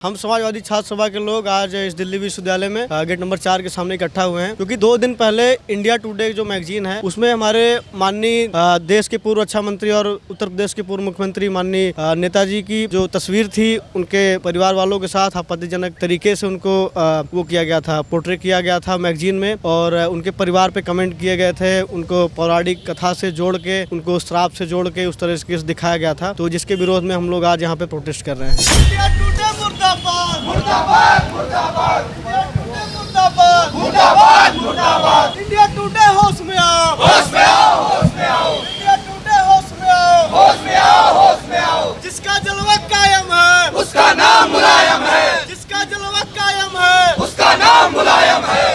हम समाजवादी छात्र सभा के लोग आज इस दिल्ली विश्वविद्यालय में गेट नंबर 4 के सामने इकट्ठा हुए हैं, क्योंकि 2 दिन पहले इंडिया टुडे जो मैगजीन है उसमें हमारे माननीय देश के पूर्व रक्षा मंत्री और उत्तर प्रदेश के पूर्व मुख्यमंत्री माननीय नेताजी की जो तस्वीर थी उनके परिवार वालों के साथ आपत्तिजनक तरीके से उनको वो किया गया था, पोर्ट्रे किया गया था मैगजीन में, और उनके परिवार पे कमेंट किए गए थे, उनको पौराणिक कथा से जोड़ के, उनको श्राप से जोड़ के उस तरह से दिखाया गया था। तो जिसके विरोध में हम लोग आज यहाँ पे प्रोटेस्ट कर रहे हैं। मुर्दाबाद मुर्दाबाद मुर्दाबाद मुर्दाबाद मुर्दाबाद मुर्दाबाद इंडिया टुडे होश में आओ, होश में आओ, होश में आओ, इंडिया टुडे होश में आओ, होश में आओ, होश में आओ। जिसका जलवा कायम है उसका नाम मुलायम है, जिसका जलवा कायम है उसका नाम मुलायम है।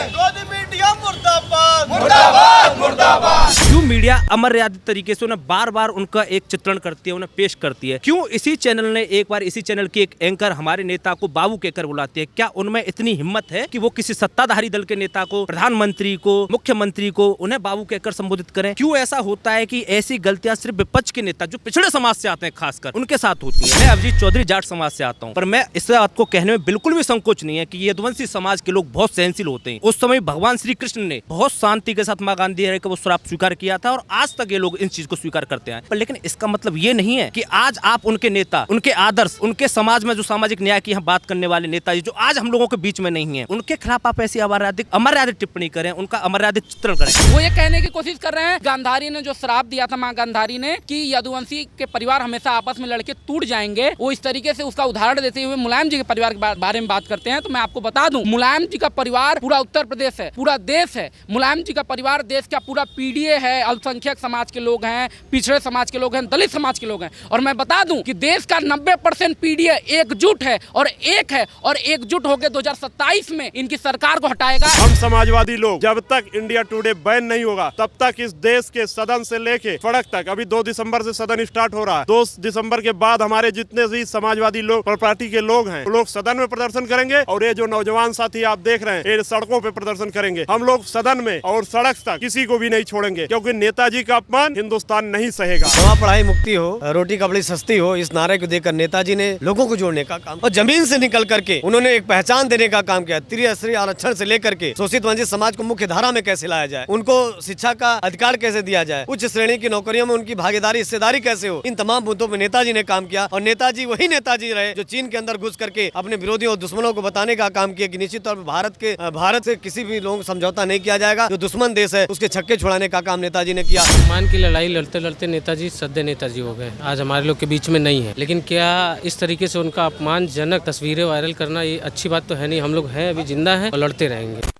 मीडिया मुर्दाबाद मुर्दाबाद मुर्दाबाद। क्यों मीडिया अमर्यादित तरीके से उन्हें बार बार उनका एक चित्रण करती है, उन्हें पेश करती है? क्यों इसी चैनल ने एक बार इसी चैनल की एक एंकर हमारे नेता को बाबू कहकर बुलाती है? क्या उनमें इतनी हिम्मत है कि वो किसी सत्ताधारी दल के नेता को, प्रधानमंत्री को, मुख्यमंत्री को उन्हें बाबू कहकर संबोधित करें? क्यों ऐसा होता है कि ऐसी गलतियां सिर्फ विपक्ष के नेता जो पिछड़े समाज से आते हैं खासकर उनके साथ होती है? मैं अभिजीत चौधरी जाट समाज से आता हूँ, पर मैं इस बात को कहने में बिल्कुल भी संकोच नहीं है कि यदुवंशी समाज के लोग बहुत सहनशील होते हैं। उस समय भगवान श्री कृष्ण ने बहुत शांति के साथ मां गांधी का वो श्राप स्वीकार किया था और आज तक ये लोग इन चीज को स्वीकार करते हैं। पर लेकिन इसका मतलब ये नहीं है कि आज आप उनके नेता, उनके आदर्श, उनके समाज में जो सामाजिक न्याय की बात करने वाले नेताजी जो आज हम लोगों के बीच में नहीं है, उनके खिलाफ आप ऐसी अमर्यादित टिप्पणी करें, उनका अमर्यादित चित्रण करें। वो ये कहने की कोशिश कर रहे हैं गांधारी ने जो श्राप दिया था, मां गांधारी ने, कि यदुवंशी के परिवार हमेशा आपस में लड़के टूट जाएंगे, वो इस तरीके से उसका उदाहरण देते हुए मुलायम जी के परिवार के बारे में बात करते हैं। तो मैं आपको बता दूं, मुलायम जी का परिवार पूरा उत्तर प्रदेश है, पूरा देश है। मुलायम जी का परिवार देश का पूरा पीडीए है, अल्पसंख्यक समाज के लोग हैं, पिछड़े समाज के लोग हैं, दलित समाज के लोग हैं। और मैं बता दूं कि देश का 90% पीडीए एकजुट है और एक है, और एकजुट होकर 2027 में इनकी सरकार को हटाएगा। हम समाजवादी लोग जब तक इंडिया टुडे बैन नहीं होगा तब तक इस देश के सदन से लेके सड़क तक, अभी 2 दिसंबर से सदन स्टार्ट हो रहा है, 2 दिसंबर के बाद हमारे जितने भी समाजवादी लोग पार्टी के लोग हैं वो लोग सदन में प्रदर्शन करेंगे, और ये जो नौजवान साथी आप देख रहे हैं ये सड़कों पे प्रदर्शन करेंगे। हम लोग सदन में और सड़क तक किसी को भी नहीं छोड़ेंगे, क्योंकि नेताजी का अपमान हिंदुस्तान नहीं सहेगा। दवा पढ़ाई मुक्ति हो, रोटी कपड़ी सस्ती हो, इस नारे को देकर नेताजी ने लोगों को जोड़ने का काम और जमीन से निकल करके उन्होंने एक पहचान देने का काम किया। त्रिस्तरीय आरक्षण से लेकर के शोषित वंचित समाज को मुख्य धारा में कैसे लाया जाए, उनको शिक्षा का अधिकार कैसे दिया जाए, उच्च श्रेणी की नौकरियों में उनकी भागीदारी, हिस्सेदारी कैसे हो, इन तमाम मुद्दों पर नेताजी ने काम किया। और नेताजी वही नेताजी रहे जो चीन के अंदर घुस करके अपने विरोधियों और दुश्मनों को बताने का काम किया कि निश्चित तौर पर भारत से किसी भी लोगों समझौता नहीं किया जाएगा। जो दुश्मन देश है उसके छक्के छुड़ाने का काम नेताजी ने किया। मान की लड़ाई लड़ते लड़ते नेताजी सद्य नेताजी हो गए, आज हमारे लोग के बीच में नहीं है। लेकिन क्या इस तरीके से उनका अपमानजनक तस्वीरें वायरल करना ये अच्छी बात तो है नहीं। हम लोग हैं, अभी जिंदा हैं और लड़ते रहेंगे।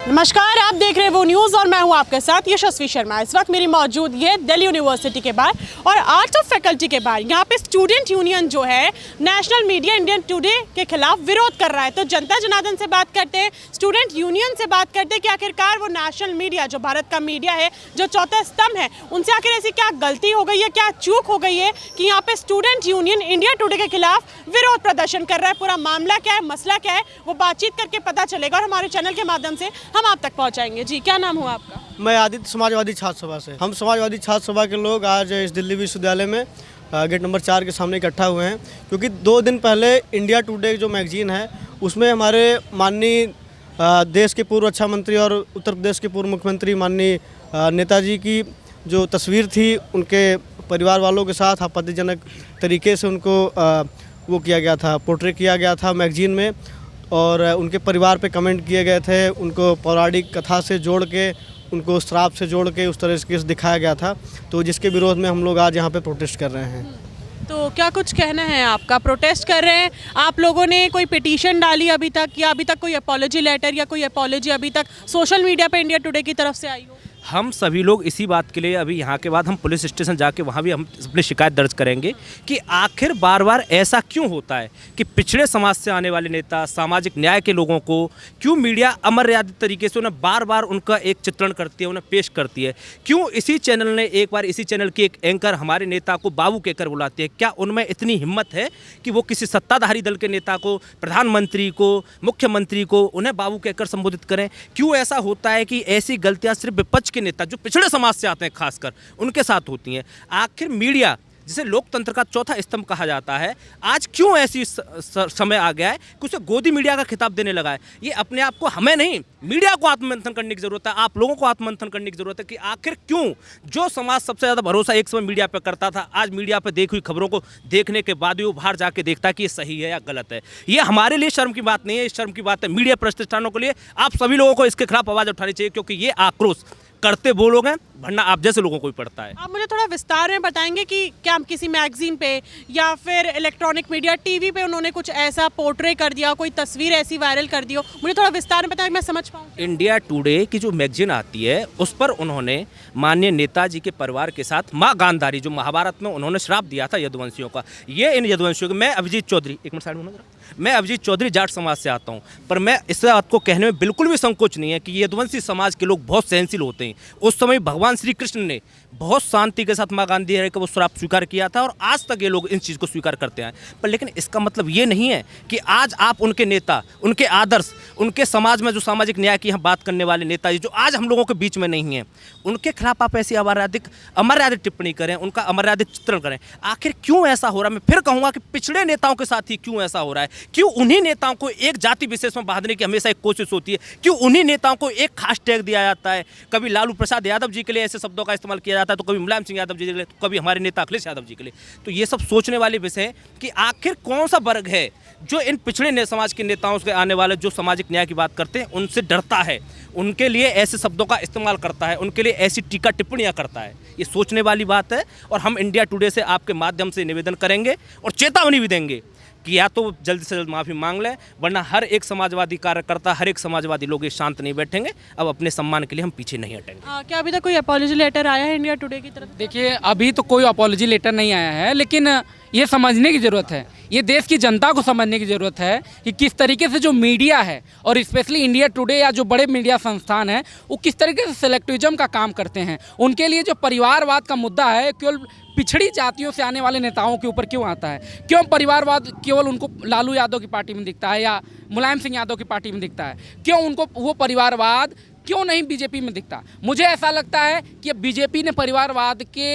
नमस्कार, आप देख रहे हैं वो न्यूज़ और मैं हूं आपके साथ यशस्वी शर्मा। इस वक्त मेरी मौजूद है दिल्ली यूनिवर्सिटी के बाहर और आर्ट्स ऑफ फैकल्टी के बाहर। यहाँ पे स्टूडेंट यूनियन जो है नेशनल मीडिया इंडियन टुडे के खिलाफ विरोध कर रहा है। तो जनता जनार्दन से बात करते हैं, स्टूडेंट यूनियन से बात करते हैं कि आखिरकार वो नेशनल मीडिया जो भारत का मीडिया है, जो चौथा स्तंभ है, उनसे आखिर ऐसी क्या गलती हो गई है, क्या चूक हो गई है कि यहाँ पे स्टूडेंट यूनियन इंडिया टुडे के खिलाफ विरोध प्रदर्शन कर रहा है। पूरा मामला क्या है, मसला क्या है, वो बातचीत करके पता चलेगा और हमारे चैनल के माध्यम से हम आप तक पहुंचाएंगे। जी, क्या नाम हुआ आपका? मैं आदित्य, समाजवादी छात्र सभा से। हम समाजवादी छात्र सभा के लोग आज इस दिल्ली विश्वविद्यालय में गेट नंबर 4 के सामने इकट्ठा हुए हैं, क्योंकि 2 दिन पहले इंडिया टुडे जो मैगजीन है उसमें हमारे माननीय देश के पूर्व रक्षा मंत्री और उत्तर प्रदेश के पूर्व मुख्यमंत्री माननीय नेताजी की जो तस्वीर थी उनके परिवार वालों के साथ आपत्तिजनक तरीके से उनको वो किया गया था, पोर्ट्रे किया गया था मैगजीन में, और उनके परिवार पे कमेंट किए गए थे, उनको पौराणिक कथा से जोड़ के, उनको श्राप से जोड़ के उस तरह से दिखाया गया था। तो जिसके विरोध में हम लोग आज यहाँ पे प्रोटेस्ट कर रहे हैं। तो क्या कुछ कहना है आपका? प्रोटेस्ट कर रहे हैं आप लोगों ने, कोई पिटीशन डाली अभी तक, या अभी तक कोई अपॉलोजी लेटर या कोई अपॉलोजी अभी तक सोशल मीडिया पे इंडिया टुडे की तरफ से आई हो? हम सभी लोग इसी बात के लिए अभी यहाँ के बाद हम पुलिस स्टेशन जाके वहाँ भी हम अपनी शिकायत दर्ज करेंगे कि आखिर बार बार ऐसा क्यों होता है कि पिछड़े समाज से आने वाले नेता, सामाजिक न्याय के लोगों को क्यों मीडिया अमर्यादित तरीके से उन्हें बार बार उनका एक चित्रण करती है, उन्हें पेश करती है? क्यों इसी चैनल ने एक बार इसी चैनल की एक एंकर हमारे नेता को बाबू कहकर बुलाती है? क्या उनमें इतनी हिम्मत है कि वो किसी सत्ताधारी दल के नेता को, प्रधानमंत्री को, मुख्यमंत्री को उन्हें बाबू कहकर संबोधित करें? क्यों ऐसा होता है कि ऐसी गलतियाँ सिर्फ विपक्ष के नेता जो पिछड़े समाज से आते हैं खासकर उनके साथ होती हैं? आखिर मीडिया जिसे लोकतंत्र का चौथा स्तंभ कहा जाता है, आज क्यों ऐसी समय आ गया है कि उसे गोदी मीडिया का खिताब देने लगा है। ये अपने आप को, हमें नहीं, मीडिया को आत्ममंथन करने की जरूरत है, आप लोगों को आत्ममंथन करने की जरूरत है कि आखिर क्यों जो समाज सबसे ज़्यादा भरोसा एक समय मीडिया पर करता था, आज मीडिया पर देखी हुई खबरों को देखने के बाद भी वो बाहर जाके देखता है कि ये सही है या गलत है। ये हमारे लिए शर्म की बात नहीं है, इस शर्म की बात है मीडिया प्रतिष्ठानों के लिए। आप सभी लोगों को इसके खिलाफ आवाज़ उठानी चाहिए, क्योंकि ये आक्रोश करते वो लोग हैं, वरना आप जैसे लोगों को ही पड़ता है। आप मुझे थोड़ा विस्तार में बताएंगे कि क्या किसी मैगजीन पे या फिर इलेक्ट्रॉनिक मीडिया टीवी पे उन्होंने कुछ ऐसा पोर्ट्रे कर दिया, कोई तस्वीर ऐसी वायरल कर दी हो? मुझे थोड़ा विस्तार में बताएं, मैं समझ पाऊँ। इंडिया टुडे की जो मैगजीन आती है उस पर उन्होंने माननीय नेताजी के परिवार के साथ माँ गांधारी, जो महाभारत में उन्होंने श्राप दिया था यदुवंशियों का, ये इन यदुवंशियों के, मैं अभिजीत चौधरी, एक मिनट साइड में, मैं अभिजीत चौधरी जाट समाज से आता हूँ, पर मैं इस बात को कहने में बिल्कुल भी संकोच नहीं है कि यदुवंशी समाज के लोग बहुत सहनशील होते हैं। उस समय भगवान श्री कृष्ण ने बहुत शांति के साथ माँ गांधी का वो श्राप स्वीकार किया था और आज तक ये लोग इन चीज़ को स्वीकार करते हैं। पर लेकिन इसका मतलब ये नहीं है कि आज आप उनके नेता, उनके आदर्श, उनके समाज में जो सामाजिक न्याय की हम बात करने वाले नेताजी जो आज हम लोगों के बीच में नहीं हैं, उनके खिलाफ आप ऐसी अमर्यादित टिप्पणी करें, उनका अमर्यादित चित्रण करें। आखिर क्यों ऐसा हो रहा है? मैं फिर कहूँगा कि पिछड़े नेताओं के साथ ही क्यों ऐसा हो रहा है? क्यों उन्हीं नेताओं को एक जाति विशेष में बांधने की हमेशा एक कोशिश होती है? क्यों उन्हीं नेताओं को एक खास टैग दिया जाता है? कभी लालू प्रसाद यादव जी के लिए ऐसे शब्दों का इस्तेमाल किया जाता है, तो कभी मुलायम सिंह यादव जी के लिए, तो कभी हमारे नेता अखिलेश यादव जी के लिए। तो ये सब सोचने वाले विषय है कि आखिर कौन सा वर्ग है जो इन पिछड़े समाज के नेताओं से आने वाले जो सामाजिक न्याय की बात करते हैं उनसे डरता है, उनके लिए ऐसे शब्दों का इस्तेमाल करता है, उनके लिए ऐसी टीका टिप्पणियां करता है। ये सोचने वाली बात है और हम इंडिया टुडे से आपके माध्यम से निवेदन करेंगे और चेतावनी भी देंगे कि या तो जल्द से जल्द माफ़ी मांग लें, वरना हर एक समाजवादी कार्यकर्ता, हर एक समाजवादी लोग ये शांत नहीं बैठेंगे। अब अपने सम्मान के लिए हम पीछे नहीं हटेंगे। क्या अभी तक कोई अपॉलॉजी लेटर आया है इंडिया टुडे की तरफ? देखिए, अभी तो कोई अपॉलॉजी लेटर नहीं आया है, लेकिन ये समझने की ज़रूरत है, ये देश की जनता को समझने की ज़रूरत है कि किस तरीके से जो मीडिया है और स्पेशली इंडिया टुडे या जो बड़े मीडिया संस्थान हैं वो किस तरीके से सेलेक्टिविज्म का काम करते हैं। उनके लिए जो परिवारवाद का मुद्दा है केवल पिछड़ी जातियों से आने वाले नेताओं के ऊपर क्यों आता है? क्यों परिवारवाद केवल उनको लालू यादव की पार्टी में दिखता है या मुलायम सिंह यादव की पार्टी में दिखता है? क्यों उनको वो परिवारवाद क्यों नहीं बीजेपी में दिखता? मुझे ऐसा लगता है कि बीजेपी ने परिवारवाद के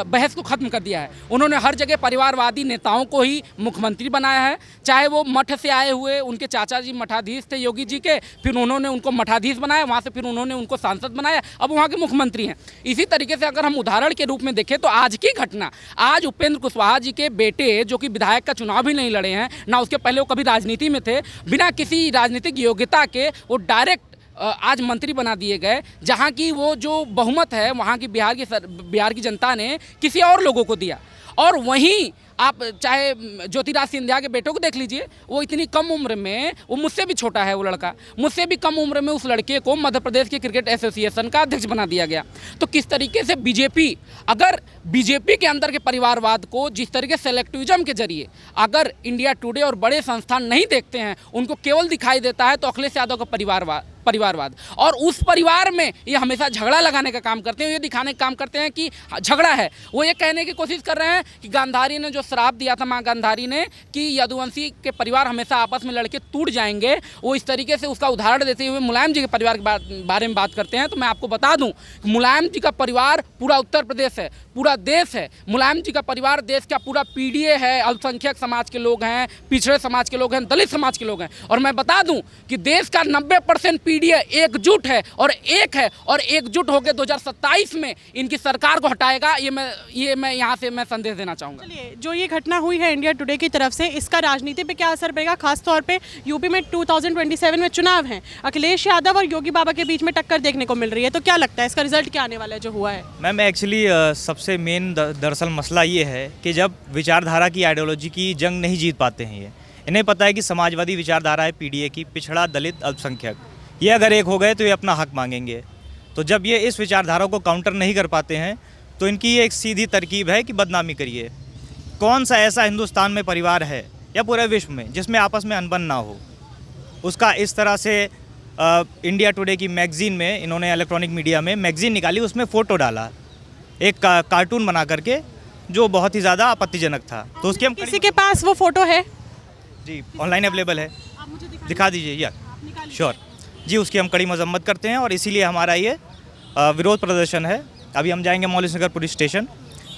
बहस को ख़त्म कर दिया है। उन्होंने हर जगह परिवारवादी नेताओं को ही मुख्यमंत्री बनाया है, चाहे वो मठ से आए हुए उनके चाचा जी मठाधीश थे योगी जी के, फिर उन्होंने उनको मठाधीश बनाया, वहाँ से फिर उन्होंने उनको सांसद बनाया, अब वहाँ के मुख्यमंत्री हैं। इसी तरीके से अगर हम उदाहरण के रूप में देखें तो आज की घटना, आज उपेंद्र कुशवाहा जी के बेटे जो कि विधायक का चुनाव भी नहीं लड़े हैं, ना उसके पहले वो कभी राजनीति में थे, बिना किसी राजनीतिक योग्यता के वो डायरेक्ट आज मंत्री बना दिए गए, जहां की वो जो बहुमत है वहां की बिहार की जनता ने किसी और लोगों को दिया। और वहीं आप चाहे ज्योतिराज सिंधिया के बेटों को देख लीजिए, वो इतनी कम उम्र में, वो मुझसे भी छोटा है वो लड़का, मुझसे भी कम उम्र में उस लड़के को मध्य प्रदेश के क्रिकेट एसोसिएशन का अध्यक्ष बना दिया गया। तो किस तरीके से बीजेपी, अगर बीजेपी के अंदर के परिवारवाद को जिस तरीके से सेलेक्टिविज्म के जरिए अगर इंडिया टुडे और बड़े संस्थान नहीं देखते हैं, उनको केवल दिखाई देता है तो अखिलेश यादव का परिवारवाद और उस परिवार में ये हमेशा झगड़ा लगाने का काम करते हैं, ये दिखाने का काम करते हैं कि झगड़ा है। वो ये कहने की कोशिश कर रहे हैं कि गांधारी ने जो श्राप दिया था, माँ गांधारी ने, कि यदुवंशी के परिवार हमेशा आपस में लड़के टूट जाएंगे, वो इस तरीके से उसका उदाहरण देते हुए मुलायम जी के परिवार के बारे में बात करते हैं। तो मैं आपको बता दूं कि मुलायम जी का परिवार पूरा उत्तर प्रदेश है, पूरा देश है। मुलायम जी का परिवार देश का पूरा पीडीए है, अल्पसंख्यक समाज के लोग हैं, पिछड़े समाज के लोग हैं, दलित समाज के लोग हैं। और मैं बता दूं कि देश का 90% पीडीए एकजुट है और एकजुट होकर 2027 में इनकी सरकार को हटाएगा। ये मैं यहाँ से मैं संदेश देना चाहूँगा। चलिए, जो ये घटना हुई है इंडिया टुडे की तरफ से, इसका राजनीति पे क्या असर पड़ेगा? खासतौर पे यूपी में 2027 में चुनाव हैं, अखिलेश यादव और योगी बाबा के बीच में टक्कर देखने को मिल रही है, तो क्या लगता है इसका रिजल्ट क्या आने वाला है जो हुआ है? मैम, एक्चुअली सबसे मेन दरअसल मसला ये है कि जब विचारधारा की आइडियोलॉजी की जंग नहीं जीत पाते हैं, ये इन्हें पता है कि समाजवादी विचारधारा है पीडीए की, पिछड़ा, दलित, अल्पसंख्यक, ये अगर एक हो गए तो ये अपना हक मांगेंगे। तो जब ये इस विचारधारा को काउंटर नहीं कर पाते हैं तो इनकी एक सीधी तरकीब है कि बदनामी करिए। कौन सा ऐसा हिंदुस्तान में परिवार है या पूरे विश्व में जिसमें आपस में अनबन ना हो? उसका इस तरह से इंडिया टुडे की मैगज़ीन में, इन्होंने इलेक्ट्रॉनिक मीडिया में मैगज़ीन निकाली, उसमें फ़ोटो डाला एक कार्टून बना करके, जो बहुत ही ज़्यादा आपत्तिजनक था। तो उसकी हम किसी के पास वो फ़ोटो है? जी, ऑनलाइन अवेलेबल है, दिखा दीजिए यार। श्योर जी, उसकी हम कड़ी मजम्मत करते हैं और इसीलिए हमारा ये विरोध प्रदर्शन है। अभी हम जाएंगे मौलवी नगर पुलिस स्टेशन,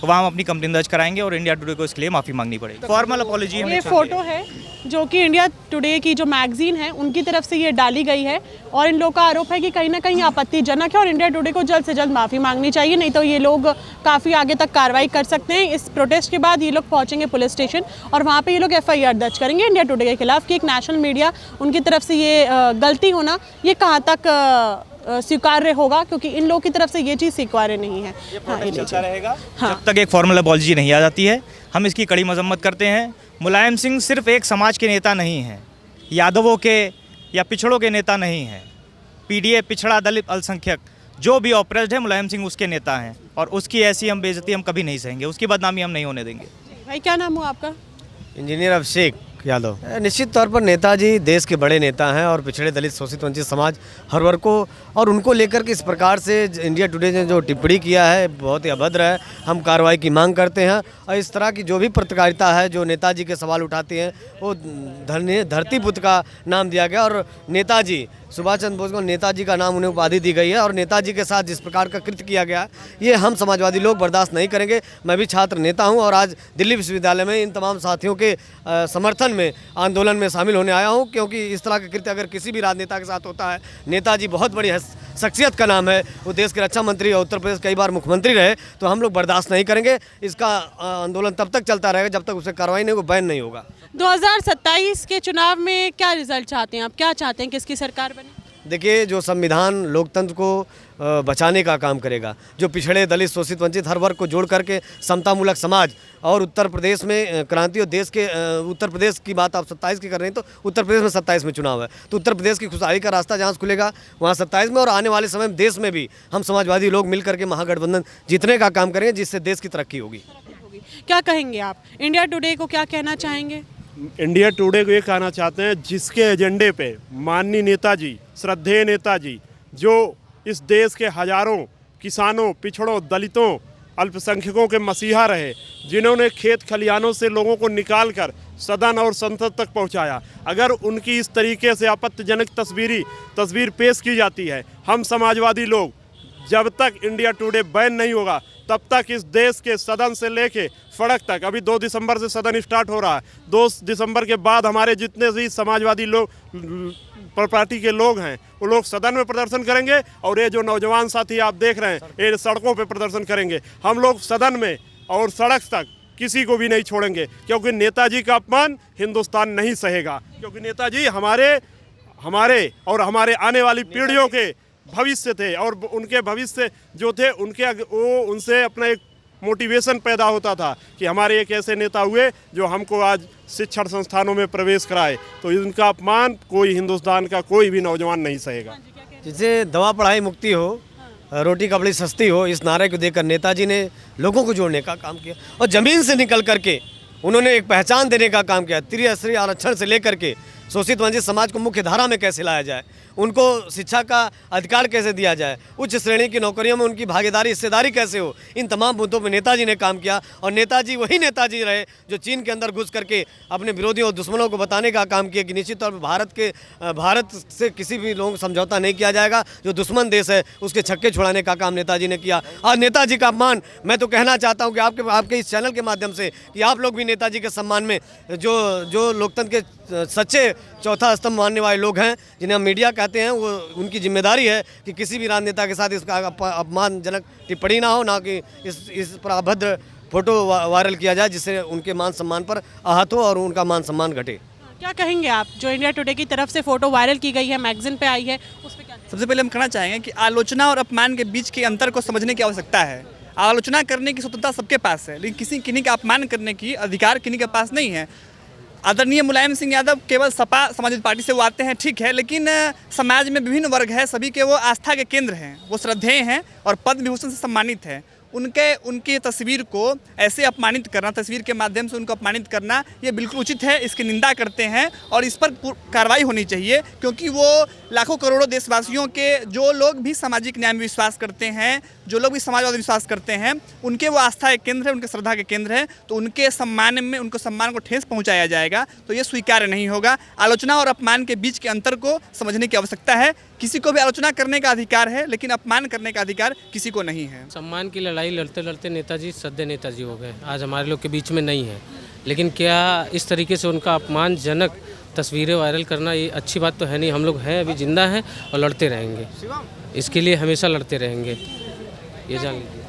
तो वहाँ हम अपनी कंप्लेन दर्ज कराएंगे और इंडिया टुडे को इसके लिए माफ़ी मांगनी पड़ेगी। फॉर्मल अपॉलॉजी ये फोटो है जो कि इंडिया टुडे की जो मैगजीन है उनकी तरफ से ये डाली गई है और इन लोगों का आरोप है कि कहीं ना कहीं आपत्तिजनक है और इंडिया टुडे को जल्द से जल्द माफ़ी मांगनी चाहिए, नहीं तो ये लोग काफ़ी आगे तक कार्रवाई कर सकते हैं। इस प्रोटेस्ट के बाद ये लोग पहुंचेंगे पुलिस स्टेशन और वहाँ पे ये लोग FIR दर्ज करेंगे इंडिया टुडे के खिलाफ कि एक नेशनल मीडिया उनकी तरफ से ये गलती होना ये कहाँ तक स्वीकार्य होगा, क्योंकि इन लोगों की तरफ से ये चीज़ स्वीकार्य नहीं है। हाँ, चलता रहेगा जब तक एक फॉर्मल अपॉलॉजी नहीं आ जाती है। हम इसकी कड़ी मजम्मत करते हैं। मुलायम सिंह सिर्फ एक समाज के नेता नहीं हैं, यादवों के या पिछड़ों के नेता नहीं हैं। PDA पिछड़ा दलित अल्पसंख्यक जो भी ऑपरेस्ड है मुलायम सिंह उसके नेता हैं और उसकी ऐसी हम बेइज्जती हम कभी नहीं सहेंगे, उसकी बदनामी हम नहीं होने देंगे। भाई क्या नाम हुआ आपका? इंजीनियर अभिषेक यादव। निश्चित तौर पर नेताजी देश के बड़े नेता हैं और पिछड़े दलित शोषित वंचित समाज हर वर्ग को और उनको लेकर के इस प्रकार से इंडिया टुडे ने जो टिप्पणी किया है बहुत ही अभद्र है। हम कार्रवाई की मांग करते हैं और इस तरह की जो भी पत्रकारिता है जो नेताजी के सवाल उठाती हैं वो धरती पुत्र का नाम दिया गया और नेताजी सुभाष चंद्र बोस को नेताजी का नाम उन्हें उपाधि दी गई है और नेताजी के साथ जिस प्रकार का कृत्य किया गया ये हम समाजवादी लोग बर्दाश्त नहीं करेंगे। मैं भी छात्र नेता हूं और आज दिल्ली विश्वविद्यालय में इन तमाम साथियों के समर्थन में आंदोलन में शामिल होने आया हूं, क्योंकि इस तरह का कृत्य अगर किसी भी राजनेता के साथ होता है, नेताजी बहुत बड़ी शख्सियत का नाम है, वो देश के रक्षा मंत्री और उत्तर प्रदेश कई बार मुख्यमंत्री रहे, तो हम लोग बर्दाश्त नहीं करेंगे। इसका आंदोलन तब तक चलता रहेगा जब तक उसे कार्रवाई नहीं, वो बैन नहीं होगा। 2027 के चुनाव में क्या रिजल्ट चाहते हैं आप? क्या चाहते हैं किसकी सरकार बने? देखिए, जो संविधान लोकतंत्र को बचाने का काम करेगा, जो पिछड़े दलित शोषित वंचित हर वर्ग को जोड़ करके समतामूलक समाज और उत्तर प्रदेश में क्रांति और देश के उत्तर प्रदेश की बात आप 27 की कर रहे हैं, तो उत्तर प्रदेश में 27 में चुनाव है, तो उत्तर प्रदेश की खुशहाली का रास्ता जहाँ खुलेगा वहाँ 27 में और आने वाले समय में देश में भी हम समाजवादी लोग मिल करके महागठबंधन जीतने का काम करेंगे, जिससे देश की तरक्की होगी। क्या कहेंगे आप? इंडिया टुडे को क्या कहना चाहेंगे? इंडिया टुडे को ये कहना चाहते हैं जिसके एजेंडे पे माननीय नेताजी, श्रद्धेय नेताजी, जो इस देश के हजारों किसानों, पिछड़ों, दलितों, अल्पसंख्यकों के मसीहा रहे, जिन्होंने खेत खलिहानों से लोगों को निकालकर सदन और संसद तक पहुंचाया, अगर उनकी इस तरीके से आपत्तिजनक तस्वीर पेश की जाती है, हम समाजवादी लोग जब तक इंडिया टुडे बैन नहीं होगा तब तक इस देश के सदन से लेके सड़क तक, अभी 2 दिसंबर से सदन स्टार्ट हो रहा है, 2 दिसंबर के बाद हमारे जितने भी समाजवादी लोग पार्टी के लोग हैं वो लोग सदन में प्रदर्शन करेंगे और ये जो नौजवान साथी आप देख रहे हैं ये सड़कों पे प्रदर्शन करेंगे। हम लोग सदन में और सड़क तक किसी को भी नहीं छोड़ेंगे, क्योंकि नेताजी का अपमान हिंदुस्तान नहीं सहेगा, क्योंकि नेताजी हमारे और हमारे आने वाली पीढ़ियों के भविष्य थे और उनके भविष्य जो थे उनसे अपना एक मोटिवेशन पैदा होता था कि हमारे एक ऐसे नेता हुए जो हमको आज शिक्षण संस्थानों में प्रवेश कराए, तो इनका अपमान कोई हिंदुस्तान का कोई भी नौजवान नहीं सहेगा। जिससे दवा पढ़ाई मुक्ति हो, रोटी कपड़ी सस्ती हो, इस नारे को देकर नेताजी ने लोगों को जोड़ने का काम किया और ज़मीन से निकल करके उन्होंने एक पहचान देने का काम किया। त्रिस्तरीय आरक्षण से लेकर के शोषित वंचित समाज को मुख्य धारा में कैसे लाया जाए, उनको शिक्षा का अधिकार कैसे दिया जाए, उच्च श्रेणी की नौकरियों में उनकी भागीदारी हिस्सेदारी कैसे हो, इन तमाम मुद्दों पर नेताजी ने काम किया। और नेताजी वही नेताजी रहे जो चीन के अंदर घुस करके अपने विरोधियों और दुश्मनों को बताने का काम किया कि निश्चित तौर पर भारत से किसी भी लोगों समझौता नहीं किया जाएगा, जो दुश्मन देश है उसके छक्के छुड़ाने का काम नेताजी ने किया। और नेताजी का अपमान मैं तो कहना चाहता हूँ कि आपके इस चैनल के माध्यम से कि आप लोग भी नेताजी के सम्मान में जो लोकतंत्र के सच्चे चौथा स्तंभ मानने वाले लोग हैं, जिन्हें हम मीडिया कहते हैं, वो उनकी जिम्मेदारी है कि किसी भी राजनेता के साथ इसका अपमानजनक टिप्पणी ना हो, ना कि इस पर अभद्र फोटो वायरल किया जाए जिससे उनके मान सम्मान पर आहत हो और उनका मान सम्मान घटे। क्या कहेंगे आप? जो इंडिया टुडे की तरफ से फोटो वायरल की गई है, मैगजीन पे आई है, उस पर क्या? सबसे पहले हम कहना चाहेंगे कि आलोचना और अपमान के बीच के अंतर को समझने की आवश्यकता है। आलोचना करने की स्वतंत्रता सबके पास है, लेकिन किन्हीं का अपमान करने की अधिकार किन्हीं के पास नहीं है। आदरणीय मुलायम सिंह यादव केवल सपा समाजवादी पार्टी से वो आते हैं, ठीक है, लेकिन समाज में विभिन्न वर्ग है, सभी के वो आस्था के केंद्र हैं, वो श्रद्धेय हैं और पद्म विभूषण से सम्मानित हैं। उनकी तस्वीर को ऐसे अपमानित करना, तस्वीर के माध्यम से उनको अपमानित करना, ये बिल्कुल उचित है, इसकी निंदा करते हैं और इस पर कार्रवाई होनी चाहिए, क्योंकि वो लाखों करोड़ों देशवासियों के जो लोग भी सामाजिक न्याय में विश्वास करते हैं, जो लोग भी समाजवाद विश्वास करते हैं, उनके वो आस्था के केंद्र है, उनके श्रद्धा के केंद्र है, तो उनके सम्मान को ठेस पहुँचाया जाएगा तो ये स्वीकार्य नहीं होगा। आलोचना और अपमान के बीच के अंतर को समझने की आवश्यकता है किसी को भी आलोचना करने का अधिकार है, लेकिन अपमान करने का अधिकार किसी को नहीं है। सम्मान की लड़ाई लड़ते लड़ते नेताजी सद्य नेताजी हो गए, आज हमारे लोग के बीच में नहीं है। लेकिन क्या इस तरीके से उनका अपमानजनक तस्वीरें वायरल करना ये अच्छी बात तो है नहीं। हम लोग हैं, अभी जिंदा हैं और लड़ते रहेंगे, इसके लिए हमेशा लड़ते रहेंगे, ये जान लीजिए।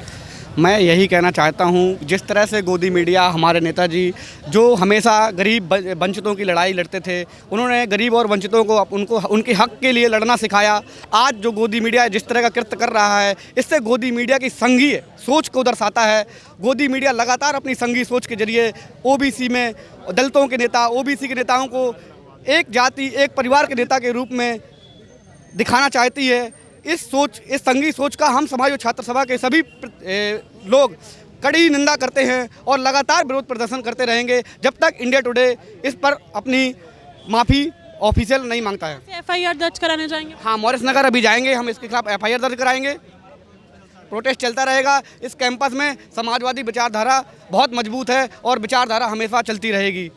मैं यही कहना चाहता हूँ, जिस तरह से गोदी मीडिया हमारे नेताजी जो हमेशा गरीब वंचितों की लड़ाई लड़ते थे, उन्होंने गरीब और वंचितों को उनको उनके हक के लिए लड़ना सिखाया। आज जो गोदी मीडिया जिस तरह का कृत्य कर रहा है, इससे गोदी मीडिया की संघीय सोच को दर्शाता है। गोदी मीडिया लगातार अपनी संघीय सोच के जरिए ओबीसी में दलितों के नेता, ओबीसी के नेताओं को एक जाति एक परिवार के नेता के रूप में दिखाना चाहती है। इस संघीय सोच का हम समाज और छात्र सभा के सभी लोग कड़ी निंदा करते हैं और लगातार विरोध प्रदर्शन करते रहेंगे जब तक इंडिया टुडे इस पर अपनी माफ़ी ऑफिशियल नहीं मांगता है। एफआईआर दर्ज कराने जाएंगे? हाँ, मॉरिस नगर अभी जाएंगे, हम इसके खिलाफ एफआईआर दर्ज कराएंगे। प्रोटेस्ट चलता रहेगा। इस कैंपस में समाजवादी विचारधारा बहुत मजबूत है और विचारधारा हमेशा चलती रहेगी।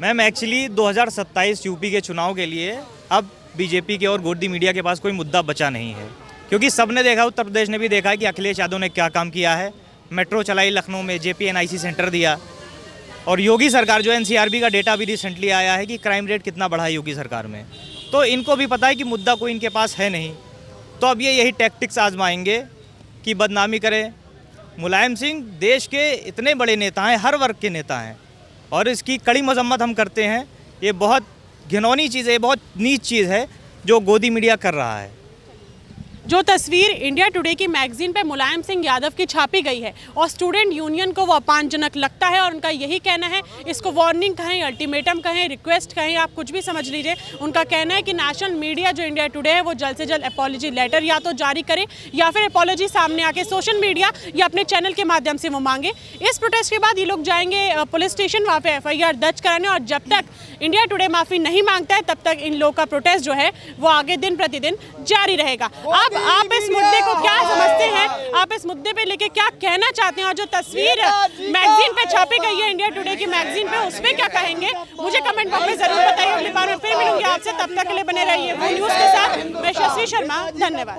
मैम एक्चुअली 2027 यूपी के चुनाव के लिए अब बीजेपी के और गोदी मीडिया के पास कोई मुद्दा बचा नहीं है, क्योंकि सबने देखा, उत्तर प्रदेश ने भी देखा कि अखिलेश यादव ने क्या काम किया है। मेट्रो चलाई लखनऊ में, JPNIC सेंटर दिया, और योगी सरकार जो NCRB का डेटा भी रिसेंटली आया है कि क्राइम रेट कितना बढ़ा है योगी सरकार में। तो इनको भी पता है कि मुद्दा कोई इनके पास है नहीं, तो अब ये यही टैक्टिक्स आजमाएंगे कि बदनामी करें। मुलायम सिंह देश के इतने बड़े नेता हैं, हर वर्ग के नेता हैं, और इसकी कड़ी मजम्मत हम करते हैं। ये बहुत घिनौनी चीज़ है, बहुत नीच चीज़ है जो गोदी मीडिया कर रहा है। जो तस्वीर इंडिया टुडे की मैगजीन पे मुलायम सिंह यादव की छापी गई है और स्टूडेंट यूनियन को वो अपमानजनक लगता है, और उनका यही कहना है, इसको वार्निंग कहें, अल्टीमेटम कहें, रिक्वेस्ट कहें, आप कुछ भी समझ लीजिए। उनका कहना है कि नेशनल मीडिया जो इंडिया टुडे है वो जल्द से जल्द अपॉलॉजी लेटर या तो जारी करे या फिर अपॉलॉजी सामने आके सोशल मीडिया या अपने चैनल के माध्यम से वो मांगे। इस प्रोटेस्ट के बाद ये लोग जाएंगे पुलिस स्टेशन, वहाँ पे FIR दर्ज कराने, और जब तक इंडिया टुडे माफ़ी नहीं मांगता है तब तक इन लोगों का प्रोटेस्ट जो है वो आगे दिन प्रतिदिन जारी रहेगा। अब आप इस मुद्दे को क्या समझते हैं, आप इस मुद्दे पे लेके क्या कहना चाहते हैं, और जो तस्वीर मैगजीन पे छापी गई है इंडिया टुडे की मैगजीन पे, उस पर क्या कहेंगे, मुझे कमेंट बॉक्स में जरूर बताइए। अगली बार मैं फिर मिलूंगी आपसे, तब तक के लिए बने रहिए वो न्यूज़ के साथ। मैं यशस्वी शर्मा, धन्यवाद।